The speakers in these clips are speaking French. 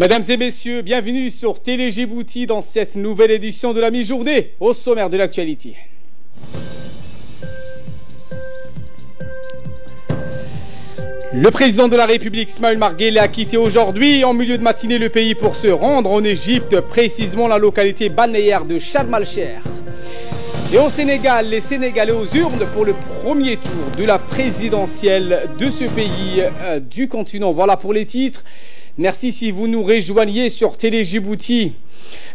Mesdames et messieurs, bienvenue sur Télé Djibouti dans cette nouvelle édition de la mi-journée. Au sommaire de l'actualité. Le président de la République, Ismaël Omar Guelleh, a quitté aujourd'hui en milieu de matinée le pays pour se rendre en Égypte, précisément la localité balnéaire de Sharm el-Cheikh. Et au Sénégal, les Sénégalais aux urnes pour le premier tour de la présidentielle de ce pays du continent. Voilà pour les titres. Merci si vous nous rejoignez sur Télé Djibouti.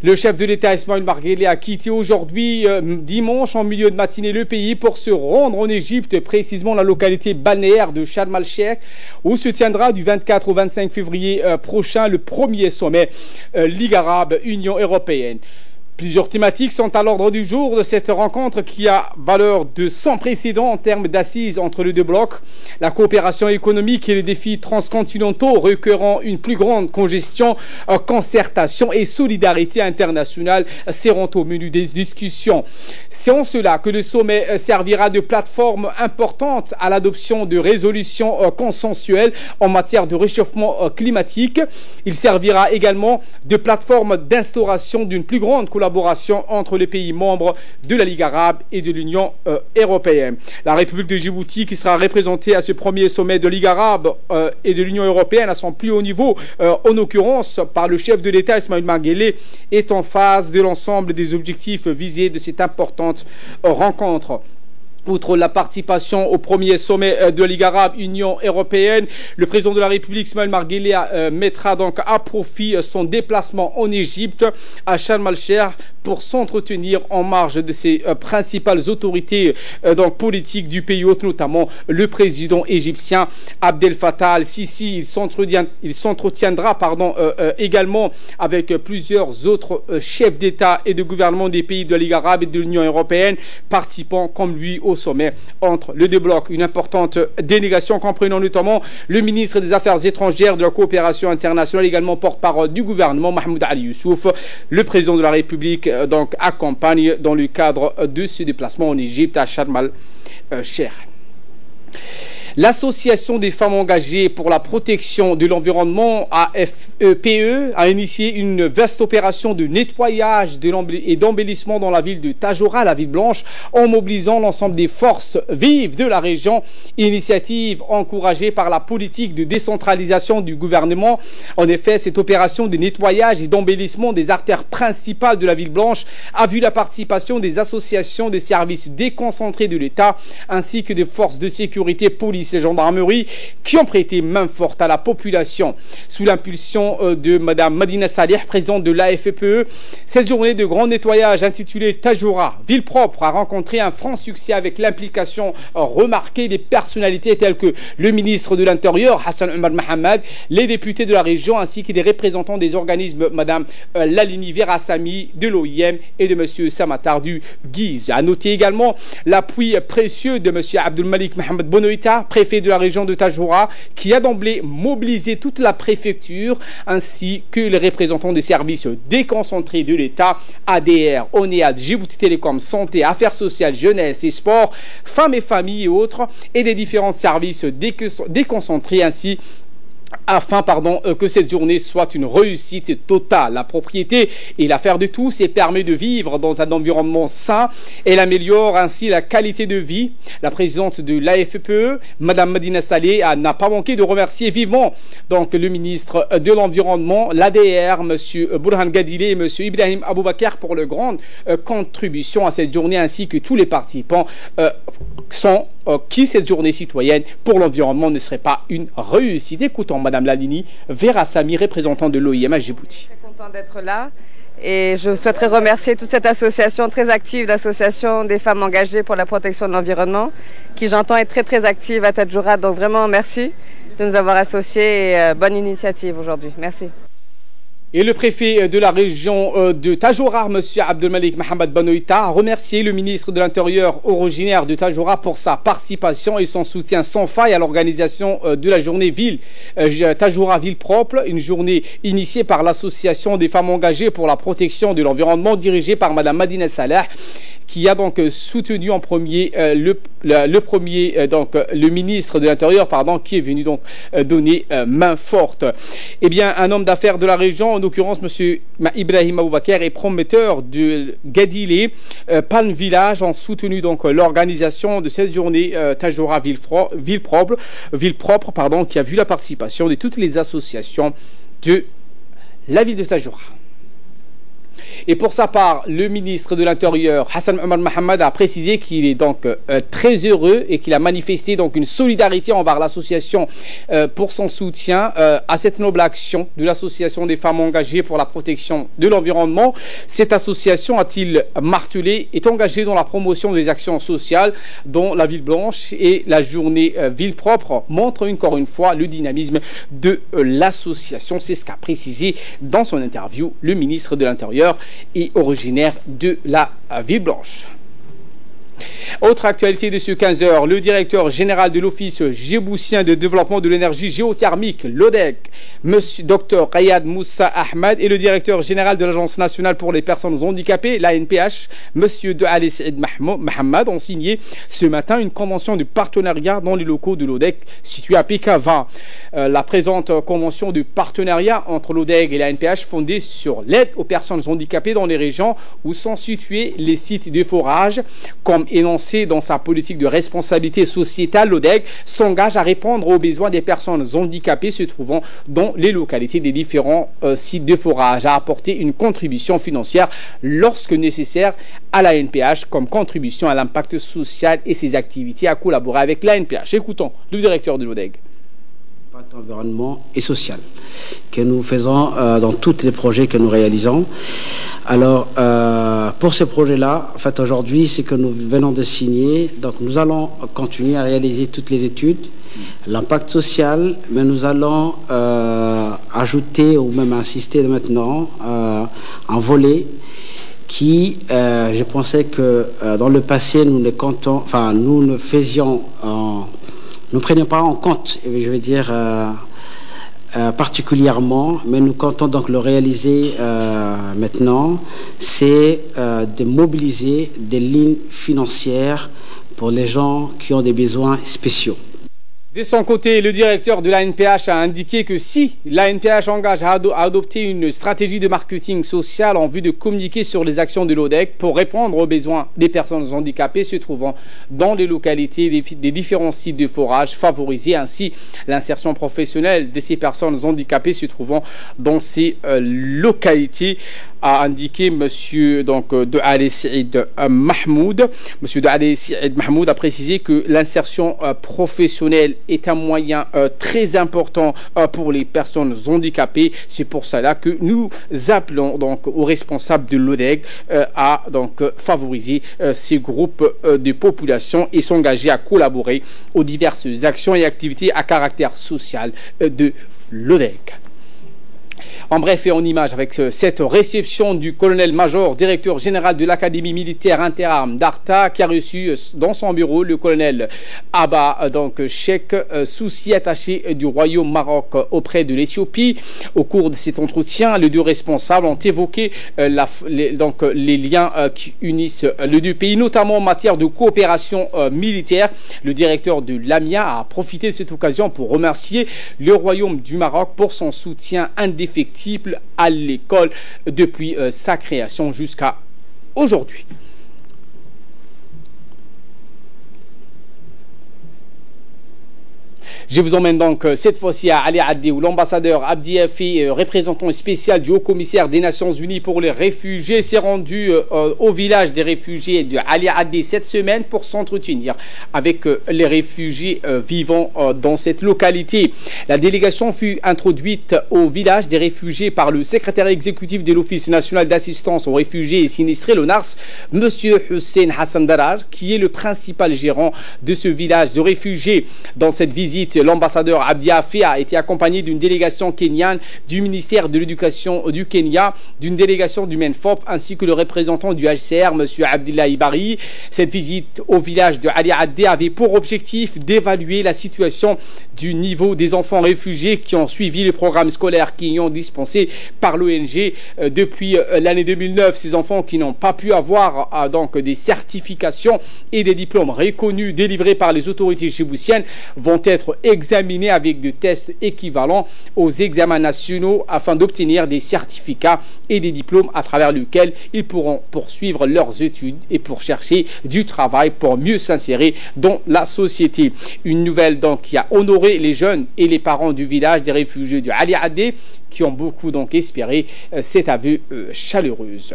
Le chef de l'État, Ismaël Omar Guelleh, a quitté aujourd'hui, dimanche, en milieu de matinée, le pays pour se rendre en Égypte, précisément la localité balnéaire de Sharm el-Cheikh, où se tiendra du 24 au 25 février prochain le premier sommet Ligue arabe-Union européenne. Plusieurs thématiques sont à l'ordre du jour de cette rencontre qui a valeur de sans précédent en termes d'assises entre les deux blocs. La coopération économique et les défis transcontinentaux requérant une plus grande congestion, concertation et solidarité internationale seront au menu des discussions. C'est en cela que le sommet servira de plateforme importante à l'adoption de résolutions consensuelles en matière de réchauffement climatique. Il servira également de plateforme d'instauration d'une plus grande collaboration entre les pays membres de la Ligue arabe et de l'Union européenne. La République de Djibouti, qui sera représentée à ce premier sommet de Ligue arabe et de l'Union européenne à son plus haut niveau, en l'occurrence par le chef de l'État, Ismaël Omar Guelleh, est en phase de l'ensemble des objectifs visés de cette importante rencontre. Outre la participation au premier sommet de la Ligue arabe Union européenne, le président de la République, Ismaël Omar Guelleh, mettra donc à profit son déplacement en Égypte, à Sharm el-Cheikh, pour s'entretenir en marge de ses principales autorités politiques du pays hôte, notamment le président égyptien Abdel Fattah al-Sisi. Il s'entretiendra également avec plusieurs autres chefs d'État et de gouvernement des pays de la Ligue arabe et de l'Union européenne, participant comme lui au sommet entre les deux blocs. Une importante délégation comprenant notamment le ministre des Affaires étrangères, de la coopération internationale, également porte-parole du gouvernement, Mahmoud Ali Youssouf. Le président de la République accompagne dans le cadre de ce déplacement en Égypte à Sharm el-Cheikh. L'Association des femmes engagées pour la protection de l'environnement, AFEPE, a initié une vaste opération de nettoyage et d'embellissement dans la ville de Tadjoura, la ville blanche, en mobilisant l'ensemble des forces vives de la région. Initiative encouragée par la politique de décentralisation du gouvernement. En effet, cette opération de nettoyage et d'embellissement des artères principales de la ville blanche a vu la participation des associations des services déconcentrés de l'État ainsi que des forces de sécurité, police et gendarmerie qui ont prêté main forte à la population. Sous l'impulsion de Mme Madina Saleh, présidente de l'AFEPE, cette journée de grand nettoyage intitulée Tadjoura, ville propre, a rencontré un franc succès avec l'implication remarquée des personnalités telles que le ministre de l'Intérieur, Hassan Omar Mohamed, les députés de la région ainsi que des représentants des organismes, Mme Lalini Verassami de l'OIM et de M. Samatar du Guise. À noter également l'appui précieux de M. Abdelmalik Mohamed Bonoïta, préfet de la région de Tadjoura, qui a d'emblée mobilisé toute la préfecture ainsi que les représentants des services déconcentrés de l'État, ADR, ONEAD, Djibouti Télécom, Santé, Affaires sociales, Jeunesse et Sport, Femmes et Familles et autres, et des différents services déconcentrés ainsi afin que cette journée soit une réussite totale. La propriété est l'affaire de tous et permet de vivre dans un environnement sain. Elle améliore ainsi la qualité de vie. La présidente de l'AFPE, Mme Madina Saleh, n'a pas manqué de remercier vivement le ministre de l'Environnement, l'ADR, M. Burhan Gadile et M. Ibrahim Aboubakar pour leur grande contribution à cette journée ainsi que tous les participants qui cette journée citoyenne pour l'environnement ne serait pas une réussite. Écoutons Mme Lalini Verassami, représentante de l'OIM à Djibouti. Je suis très contente d'être là et je souhaiterais remercier toute cette association très active, l'association des femmes engagées pour la protection de l'environnement, qui j'entends est très très active à Tadjoura. Donc vraiment merci de nous avoir associés et bonne initiative aujourd'hui. Merci. Et le préfet de la région de Tadjoura, M. Abdelmalik Mohamed Bonoïta, a remercié le ministre de l'Intérieur originaire de Tadjoura pour sa participation et son soutien sans faille à l'organisation de la journée Tadjoura Ville Propre, une journée initiée par l'Association des femmes engagées pour la protection de l'environnement dirigée par Mme Madina Saleh, qui a donc soutenu en premier le ministre de l'Intérieur, pardon, qui est venu donc donner main forte. Eh bien, un homme d'affaires de la région, en l'occurrence M. Ibrahim Aboubakar, est prometteur de Gadilé, Palm Village, ont soutenu donc l'organisation de cette journée Tajoura ville propre, qui a vu la participation de toutes les associations de la ville de Tajoura. Et pour sa part, le ministre de l'Intérieur, Hassan Omar Mohamed, a précisé qu'il est donc très heureux et qu'il a manifesté donc une solidarité envers l'association pour son soutien à cette noble action de l'association des femmes engagées pour la protection de l'environnement. Cette association, a-t-il martelé, est engagée dans la promotion des actions sociales dont la Ville Blanche et la journée Ville Propre montrent encore une fois le dynamisme de l'association. C'est ce qu'a précisé dans son interview le ministre de l'Intérieur et originaire de la Ville Blanche. Autre actualité de ce 15h, le directeur général de l'Office djiboutien de développement de l'énergie géothermique, l'ODEC, M. Dr Rayad Moussa Ahmed, et le directeur général de l'Agence nationale pour les personnes handicapées, l'ANPH, M. Douali Saïd Mohamed, ont signé ce matin une convention de partenariat dans les locaux de l'ODEC situés à PK20. La présente convention de partenariat entre l'ODEC et l'ANPH, fondée sur l'aide aux personnes handicapées dans les régions où sont situés les sites de forage, comme énoncé dans sa politique de responsabilité sociétale, l'ODEC s'engage à répondre aux besoins des personnes handicapées se trouvant dans les localités des différents sites de forage, à apporter une contribution financière lorsque nécessaire à l'ANPH comme contribution à l'impact social et ses activités, à collaborer avec l'ANPH. Écoutons le directeur de l'ODEC. Environnement et social que nous faisons dans tous les projets que nous réalisons. Alors pour ce projet-là, en fait aujourd'hui, c'est que nous venons de signer, donc nous allons continuer à réaliser toutes les études, l'impact social, mais nous allons ajouter ou même insister maintenant un volet qui, je pensais que dans le passé nous ne faisions nous ne prenions pas en compte, je veux dire particulièrement, mais nous comptons donc le réaliser maintenant, c'est de mobiliser des lignes financières pour les gens qui ont des besoins spéciaux. De son côté, le directeur de l'ANPH a indiqué que si l'ANPH engage à adopter une stratégie de marketing social en vue de communiquer sur les actions de l'ODEC pour répondre aux besoins des personnes handicapées se trouvant dans les localités des différents sites de forage, favoriser ainsi l'insertion professionnelle de ces personnes handicapées se trouvant dans ces localités, a indiqué M. Douali Saïd Mahmoud. M. Douali Saïd Mahmoud a précisé que l'insertion professionnelle est un moyen très important pour les personnes handicapées. C'est pour cela que nous appelons donc aux responsables de l'ODEC à donc favoriser ces groupes de population et s'engager à collaborer aux diverses actions et activités à caractère social de l'ODEC. En bref et en image, avec cette réception du colonel-major, directeur général de l'Académie militaire interarmes d'Arta, qui a reçu dans son bureau le colonel Abba, donc Cheikh, souci attaché du Royaume Maroc auprès de l'Éthiopie. Au cours de cet entretien, les deux responsables ont évoqué les liens qui unissent les deux pays, notamment en matière de coopération militaire. Le directeur de l'AMIA a profité de cette occasion pour remercier le Royaume du Maroc pour son soutien indéfectible à l'école depuis sa création jusqu'à aujourd'hui. Je vous emmène donc cette fois-ci à Ali Addi, où l'ambassadeur Abdi Afi, représentant spécial du Haut-Commissaire des Nations Unies pour les réfugiés, s'est rendu au village des réfugiés de Ali Addi cette semaine pour s'entretenir avec les réfugiés vivant dans cette localité. La délégation fut introduite au village des réfugiés par le secrétaire exécutif de l'Office national d'assistance aux réfugiés et sinistrés, l'ONARS, M. Hussein Hassan Darar, qui est le principal gérant de ce village de réfugiés. Dans cette visite, Égypte, l'ambassadeur Abdi Afé a été accompagné d'une délégation kenyane du ministère de l'Éducation du Kenya, d'une délégation du MENFOP ainsi que le représentant du HCR, M. Abdillahi Bari. Cette visite au village de Ali Addé avait pour objectif d'évaluer la situation du niveau des enfants réfugiés qui ont suivi le programme scolaire qui ont dispensé par l'ONG depuis l'année 2009. Ces enfants qui n'ont pas pu avoir donc des certifications et des diplômes reconnus délivrés par les autorités djiboutiennes vont être examinés avec des tests équivalents aux examens nationaux afin d'obtenir des certificats et des diplômes à travers lesquels ils pourront poursuivre leurs études et pour chercher du travail pour mieux s'insérer dans la société. Une nouvelle donc qui a honoré les jeunes et les parents du village des réfugiés de Ali Addé qui ont beaucoup donc espéré cet aveu chaleureuse.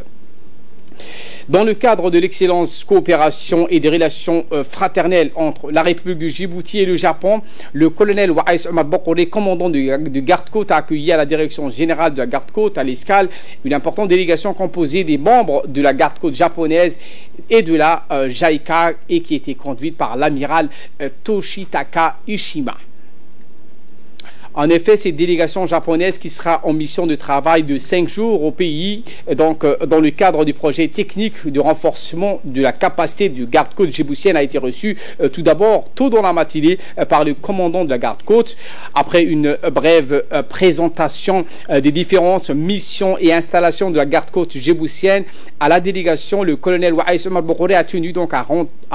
Dans le cadre de l'excellence coopération et des relations fraternelles entre la République de Djibouti et le Japon, le colonel Waïs Omar Bokore, commandant de garde-côte, a accueilli à la direction générale de la garde-côte à l'escale une importante délégation composée des membres de la garde-côte japonaise et de la JICA et qui était conduite par l'amiral Toshitaka Ishima. En effet, cette délégation japonaise qui sera en mission de travail de 5 jours au pays, donc dans le cadre du projet technique de renforcement de la capacité du garde-côte djiboutienne a été reçue tout d'abord tôt dans la matinée par le commandant de la garde-côte. Après une brève présentation des différentes missions et installations de la garde-côte djiboutienne à la délégation, le colonel Waïs Omar Bokore a tenu donc à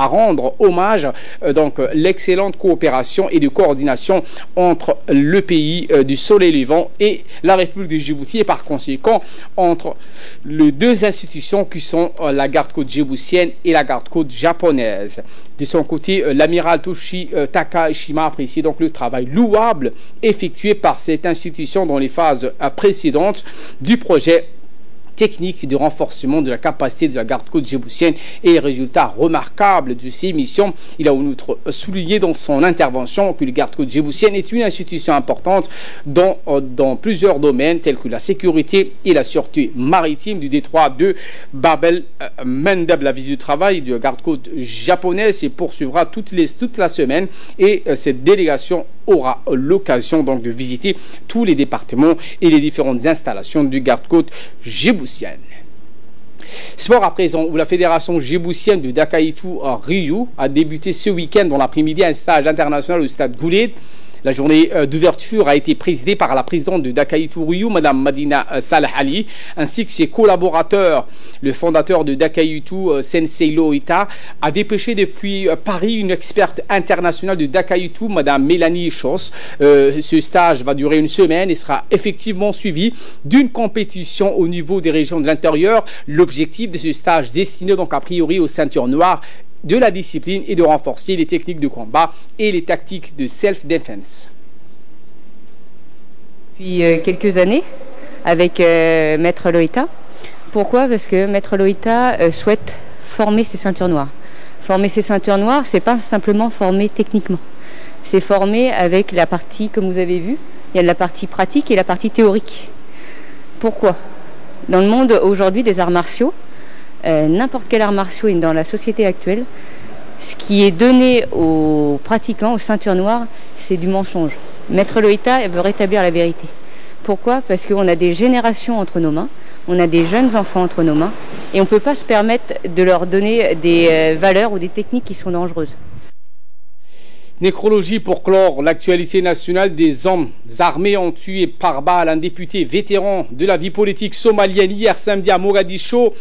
rendre hommage donc l'excellente coopération et de coordination entre le pays du soleil levant et la République de Djibouti et par conséquent entre les deux institutions qui sont la garde-côte djiboutienne et la garde-côte japonaise. De son côté, l'amiral Toshitaka Ishima a apprécié donc le travail louable effectué par cette institution dans les phases précédentes du projet technique de renforcement de la capacité de la garde-côte djiboutienne et les résultats remarquables de ces missions. Il a en outre souligné dans son intervention que la garde-côte djiboutienne est une institution importante dans plusieurs domaines tels que la sécurité et la sûreté maritime du détroit de Bab el-Mandeb. La visite de travail de la garde-côte japonaise se poursuivra toute la semaine et cette délégation aura l'occasion donc de visiter tous les départements et les différentes installations du garde-côte djiboutienne. Sport à présent, où la fédération djiboutienne de Dakaitou Rio a débuté ce week-end dans l'après-midi un stage international au stade Goulet. La journée d'ouverture a été présidée par la présidente de Dakaitou Rio, Mme Madina Salah Ali, ainsi que ses collaborateurs. Le fondateur de Dakaitou, Sensei Loïta, a dépêché depuis Paris une experte internationale de Dakaitou, Mme Mélanie Chos. Ce stage va durer une semaine et sera effectivement suivi d'une compétition au niveau des régions de l'intérieur. L'objectif de ce stage, destiné donc a priori aux ceintures noires de la discipline, et de renforcer les techniques de combat et les tactiques de self-defense. Depuis quelques années avec Maître Loïta. Pourquoi? Parce que Maître Loïta souhaite former ses ceintures noires. Former ses ceintures noires, c'est pas simplement former techniquement. C'est former avec la partie, comme vous avez vu, il y a la partie pratique et la partie théorique. Pourquoi? Dans le monde aujourd'hui des arts martiaux, n'importe quel art martiaux dans la société actuelle, ce qui est donné aux pratiquants, aux ceintures noires, c'est du mensonge. Maître Loïta veut rétablir la vérité. Pourquoi? Parce qu'on a des générations entre nos mains, on a des jeunes enfants entre nos mains, et on ne peut pas se permettre de leur donner des valeurs ou des techniques qui sont dangereuses. Nécrologie pour clore l'actualité nationale. Des hommes armés ont tué par balle un député vétéran de la vie politique somalienne hier samedi à Mogadiscio.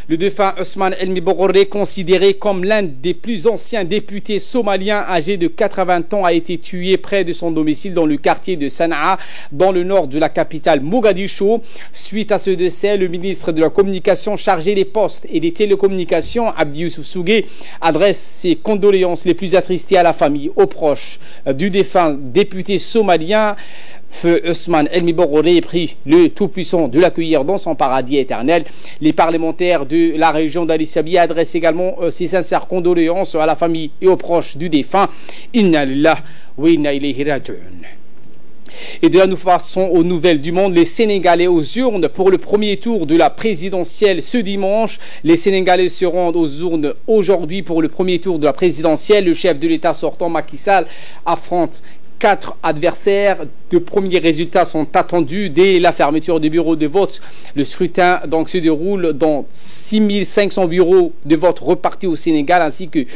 Le défunt Ousmane Elmi Bokore, considéré comme l'un des plus anciens députés somaliens, âgé de 80 ans, a été tué près de son domicile dans le quartier de Sanaa, dans le nord de la capitale Mogadiscio. Suite à ce décès, le ministre de la Communication chargé des postes et des télécommunications, Abdi Youssouf Sougué, adresse ses condoléances les plus attristées à la famille, aux proches du défunt député somalien. Feu Ousmane Elmi Bokore est pris le Tout-Puissant de l'accueillir dans son paradis éternel. Les parlementaires de la région d'Ali Sabi adressent également ses sincères condoléances à la famille et aux proches du défunt. Inna lillahi wa inna ilayhi raji'un. Et de là, nous passons aux nouvelles du monde. Les Sénégalais aux urnes pour le premier tour de la présidentielle ce dimanche. Les Sénégalais se rendent aux urnes aujourd'hui pour le premier tour de la présidentielle. Le chef de l'État sortant, Macky Sall, affronte 4 adversaires. De premiers résultats sont attendus dès la fermeture des bureaux de vote. Le scrutin donc se déroule dans 6500 bureaux de vote repartis au Sénégal ainsi que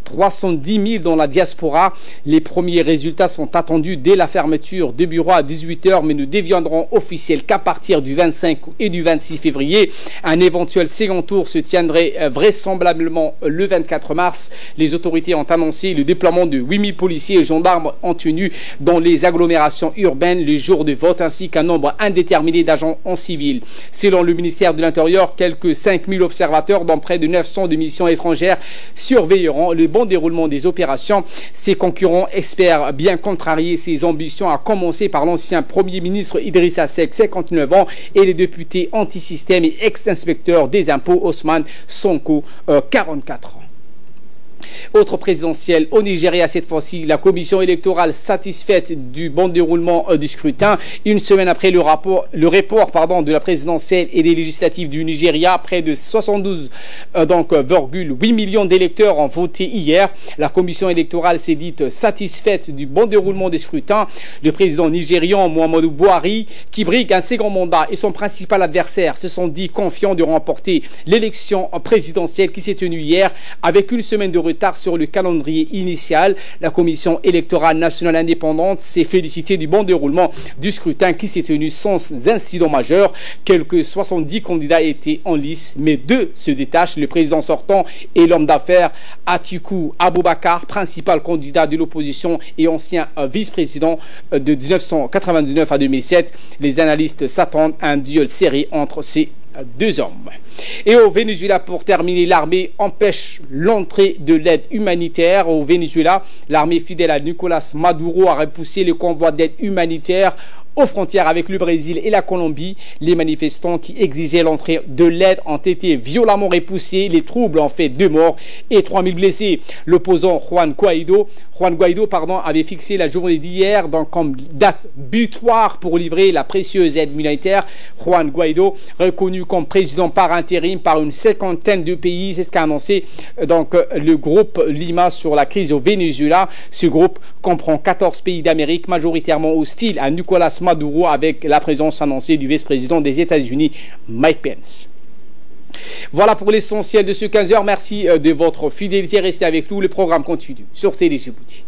310 000 dans la diaspora. Les premiers résultats sont attendus dès la fermeture des bureaux à 18 h, mais ne deviendront officiels qu'à partir du 25 et du 26 février. Un éventuel second tour se tiendrait vraisemblablement le 24 mars. Les autorités ont annoncé le déploiement de 8 000 policiers et gendarmes en tenue dans les agglomérations urbaines le jour de vote, ainsi qu'un nombre indéterminé d'agents en civil. Selon le ministère de l'Intérieur, quelques 5 000 observateurs dans près de 900 de missions étrangères surveilleront le bon déroulement des opérations. Ses concurrents espèrent bien contrarier ses ambitions, à commencer par l'ancien Premier ministre Idrissa Seck, 59 ans, et les députés anti-système et ex-inspecteur des impôts Ousmane Sonko, 44 ans. Autre présidentielle au Nigeria, cette fois-ci, la commission électorale satisfaite du bon déroulement du scrutin. Une semaine après le report de la présidentielle et des législatives du Nigeria, près de 72,8 millions d'électeurs ont voté hier. La commission électorale s'est dite satisfaite du bon déroulement des scrutins. Le président nigérian Muhammadu Buhari, qui brigue un second mandat, et son principal adversaire se sont dit confiants de remporter l'élection présidentielle qui s'est tenue hier avec une semaine de retard sur le calendrier initial. La commission électorale nationale indépendante s'est félicitée du bon déroulement du scrutin qui s'est tenu sans incident majeur. Quelques 70 candidats étaient en lice, mais 2 se détachent, le président sortant et l'homme d'affaires Atiku Abubakar, principal candidat de l'opposition et ancien vice-président de 1999 à 2007. Les analystes s'attendent à un duel serré entre ces 2 hommes. Et au Venezuela, pour terminer, l'armée empêche l'entrée de l'aide humanitaire. Au Venezuela, l'armée fidèle à Nicolás Maduro a repoussé le convoi d'aide humanitaire aux frontières avec le Brésil et la Colombie. Les manifestants qui exigeaient l'entrée de l'aide ont été violemment repoussés. Les troubles ont fait 2 morts et 3000 blessés. L'opposant Juan Guaido avait fixé la journée d'hier comme date butoir pour livrer la précieuse aide humanitaire. Juan Guaido, reconnu comme président par intérim par une 50aine de pays, c'est ce qu'a annoncé le groupe Lima sur la crise au Venezuela. Ce groupe comprend 14 pays d'Amérique majoritairement hostiles à Nicolás Maduro, avec la présence annoncée du vice-président des États-Unis, Mike Pence. Voilà pour l'essentiel de ce 15 h. Merci de votre fidélité. Restez avec nous. Le programme continue sur Télé Djibouti.